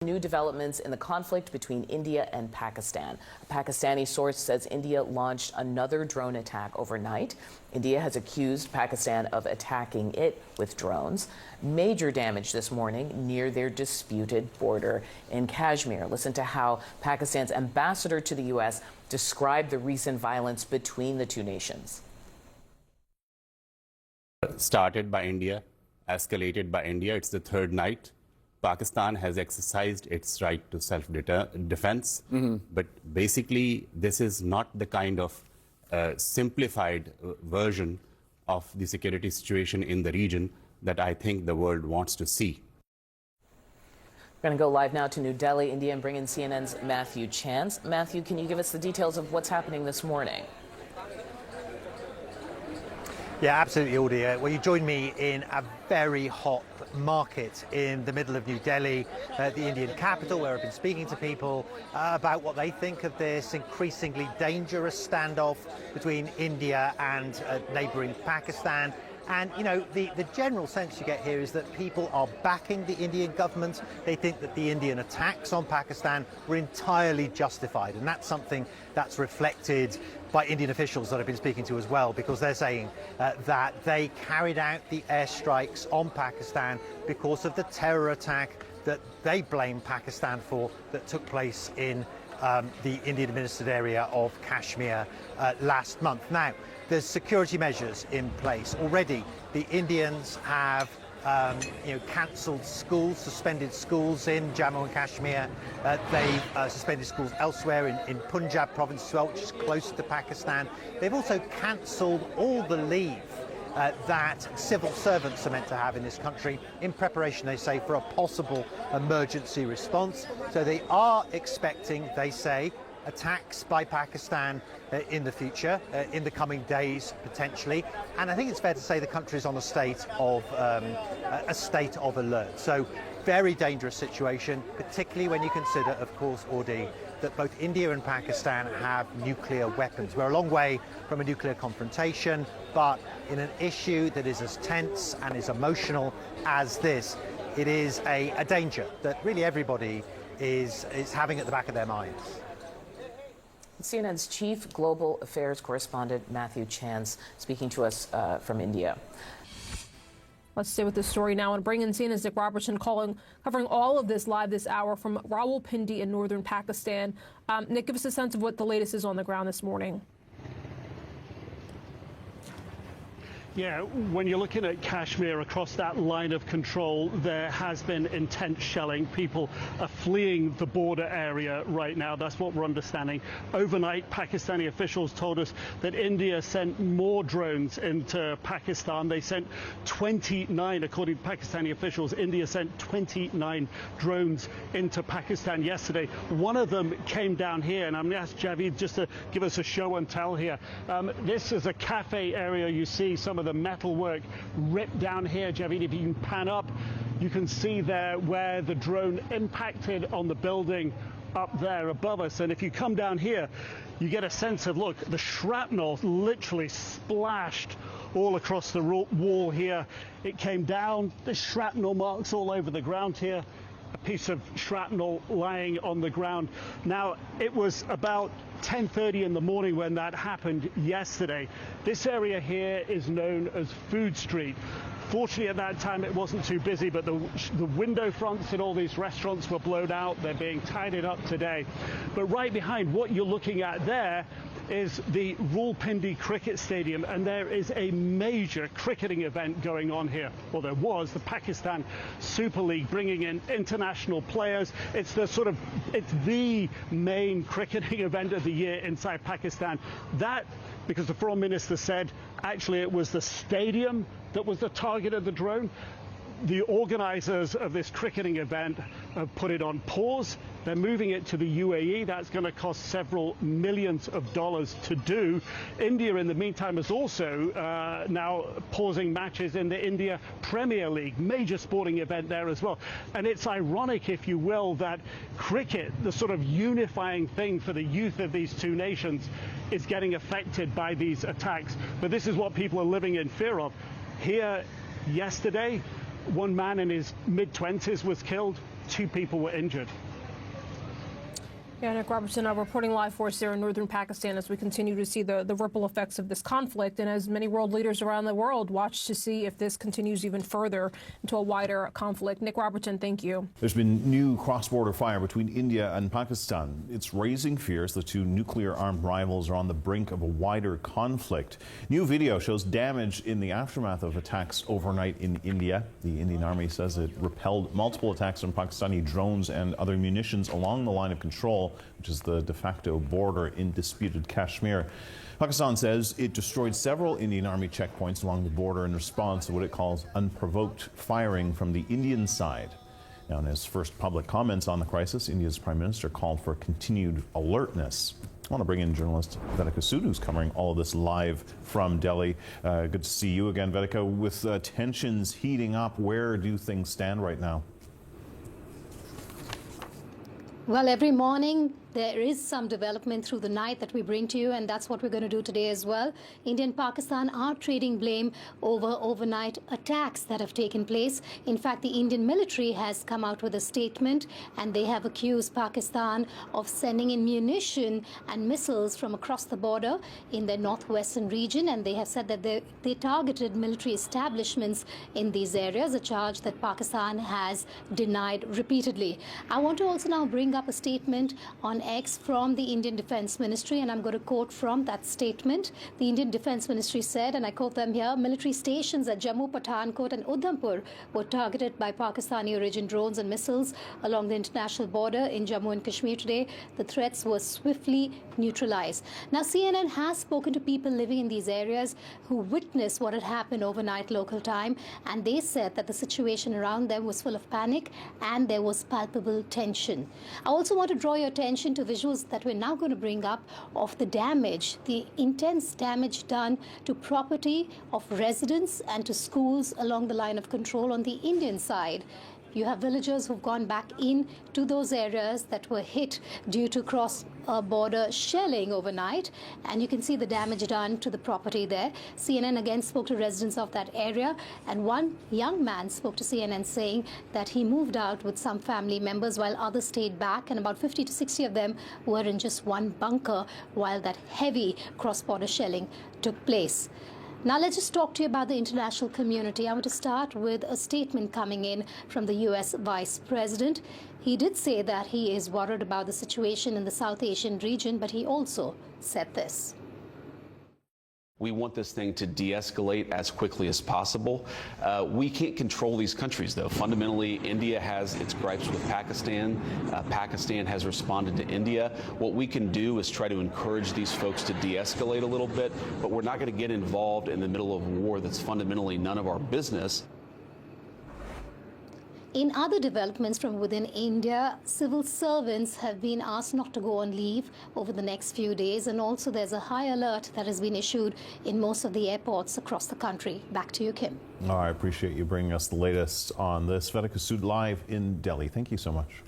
New developments in the conflict between India and Pakistan. A Pakistani source says India launched another drone attack overnight. India has accused Pakistan of attacking it with drones. Major damage this morning near their disputed border in Kashmir. Listen to how Pakistan's ambassador to the U.S. described the recent violence between the two nations. Started by India, escalated by India. It's the third night. Pakistan has exercised its right to self-defense, but basically this is not the kind of simplified version of the security situation in the region that I think the world wants to see. We're going to go live now to New Delhi, India, and bring in CNN's Matthew Chance. Matthew, can you give us the details of what's happening this morning? Yeah, absolutely, Audie. Well, you joined me in a very hot market in the middle of New Delhi, the Indian capital, where I've been speaking to people about what they think of this increasingly dangerous standoff between India and neighbouring Pakistan. And, you know, the general sense you get here is that people are backing the Indian government. They think that the Indian attacks on Pakistan were entirely justified. And that's something that's reflected by Indian officials that I've been speaking to as well, because they're saying that they carried out the airstrikes on Pakistan because of the terror attack that they blame Pakistan for that took place in the Indian administered area of Kashmir last month. Now, there's security measures in place. Already, the Indians have cancelled schools, suspended schools in Jammu and Kashmir. They've suspended schools elsewhere in Punjab province as well, which is close to Pakistan. They've also cancelled all the leave that civil servants are meant to have in this country in preparation, they say, for a possible emergency response. So they are expecting, they say, attacks by Pakistan in the future, in the coming days potentially, and I think it's fair to say the country is on a state of alert. So very dangerous situation, particularly when you consider, of course, Audie, that both India and Pakistan have nuclear weapons. We're a long way from a nuclear confrontation, but in an issue that is as tense and as emotional as this, it is a danger that really everybody is having at the back of their minds. CNN's chief global affairs correspondent Matthew Chance speaking to us from India. Let's stay with this story now and bring in CNN's Nick Robertson covering all of this live this hour from Rawalpindi in northern Pakistan. Nick, give us a sense of what the latest is on the ground this morning. Yeah, when you're looking at Kashmir across that line of control, there has been intense shelling. People are fleeing the border area right now. That's what we're understanding. Overnight, Pakistani officials told us that India sent more drones into Pakistan. They sent 29, according to Pakistani officials. India sent 29 drones into Pakistan yesterday. One of them came down here, and I'm going to ask Javid just to give us a show and tell here. This is a cafe area. You see some of the metalwork ripped down here. Javid, if you can pan up, you can see there where the drone impacted on the building up there above us. And if you come down here, you get a sense of, look, the shrapnel literally splashed all across the wall here. It came down, the shrapnel marks all over the ground here. A piece of shrapnel lying on the ground. Now, it was about 10:30 in the morning when that happened yesterday. This area here is known as Food Street. Fortunately, at that time, it wasn't too busy, but the window fronts in all these restaurants were blown out. They're being tidied up today. But right behind what you're looking at there is the Rawalpindi Cricket Stadium, and there is a major cricketing event going on here. Well, there was the Pakistan Super League bringing in international players. It's the main cricketing event of the year inside Pakistan. That, because the Foreign Minister said, actually it was the stadium that was the target of the drone. The organisers of this cricketing event have put it on pause. They're moving it to the UAE. That's going to cost several millions of dollars to do. India, in the meantime, is also now pausing matches in the India Premier League, major sporting event there as well. And it's ironic, if you will, that cricket, the sort of unifying thing for the youth of these two nations, is getting affected by these attacks. But this is what people are living in fear of. Here yesterday, one man in his mid-20s was killed. 2 people were injured. Yeah, Nick Robertson reporting live for us there in northern Pakistan as we continue to see the ripple effects of this conflict and as many world leaders around the world watch to see if this continues even further into a wider conflict. Nick Robertson, thank you. There's been new cross-border fire between India and Pakistan. It's raising fears the two nuclear-armed rivals are on the brink of a wider conflict. New video shows damage in the aftermath of attacks overnight in India. The Indian Army says it repelled multiple attacks on Pakistani drones and other munitions along the line of control, which is the de facto border in disputed Kashmir. Pakistan says it destroyed several Indian Army checkpoints along the border in response to what it calls unprovoked firing from the Indian side. Now, in his first public comments on the crisis, India's Prime Minister called for continued alertness. I want to bring in journalist Vedika Sood, who's covering all of this live from Delhi. Good to see you again, Vedika. With tensions heating up, where do things stand right now? Well, every morning there is some development through the night that we bring to you, and that's what we're going to do today as well. India and Pakistan are trading blame over overnight attacks that have taken place. In fact, the Indian military has come out with a statement, and they have accused Pakistan of sending in munition and missiles from across the border in their northwestern region, and they have said that they targeted military establishments in these areas, a charge that Pakistan has denied repeatedly. I want to also now bring up a statement on X from the Indian Defence Ministry, and I'm going to quote from that statement. The Indian Defence Ministry said, and I quote them here, military stations at Jammu, Pathankot and Udhampur were targeted by Pakistani origin drones and missiles along the international border in Jammu and Kashmir today. The threats were swiftly neutralized. Now, CNN has spoken to people living in these areas who witnessed what had happened overnight local time, and they said that the situation around them was full of panic and there was palpable tension. I also want to draw your attention to visuals that we're now going to bring up of the damage, the intense damage done to property of residents and to schools along the line of control on the Indian side. You have villagers who've gone back into those areas that were hit due to cross-border shelling overnight, and you can see the damage done to the property there. CNN again spoke to residents of that area, and one young man spoke to CNN saying that he moved out with some family members while others stayed back, and about 50 to 60 of them were in just one bunker while that heavy cross-border shelling took place. Now let's just talk to you about the international community. I want to start with a statement coming in from the US Vice President. He did say that he is worried about the situation in the South Asian region, but he also said this. We want this thing to de-escalate as quickly as possible. We can't control these countries, though. Fundamentally, India has its gripes with Pakistan. Pakistan has responded to India. What we can do is try to encourage these folks to de-escalate a little bit, but we're not going to get involved in the middle of a war that's fundamentally none of our business. In other developments from within India, civil servants have been asked not to go on leave over the next few days, and also there's a high alert that has been issued in most of the airports across the country. Back to you, Kim. I appreciate you bringing us the latest on this. Vedika Sood live in Delhi. Thank you so much.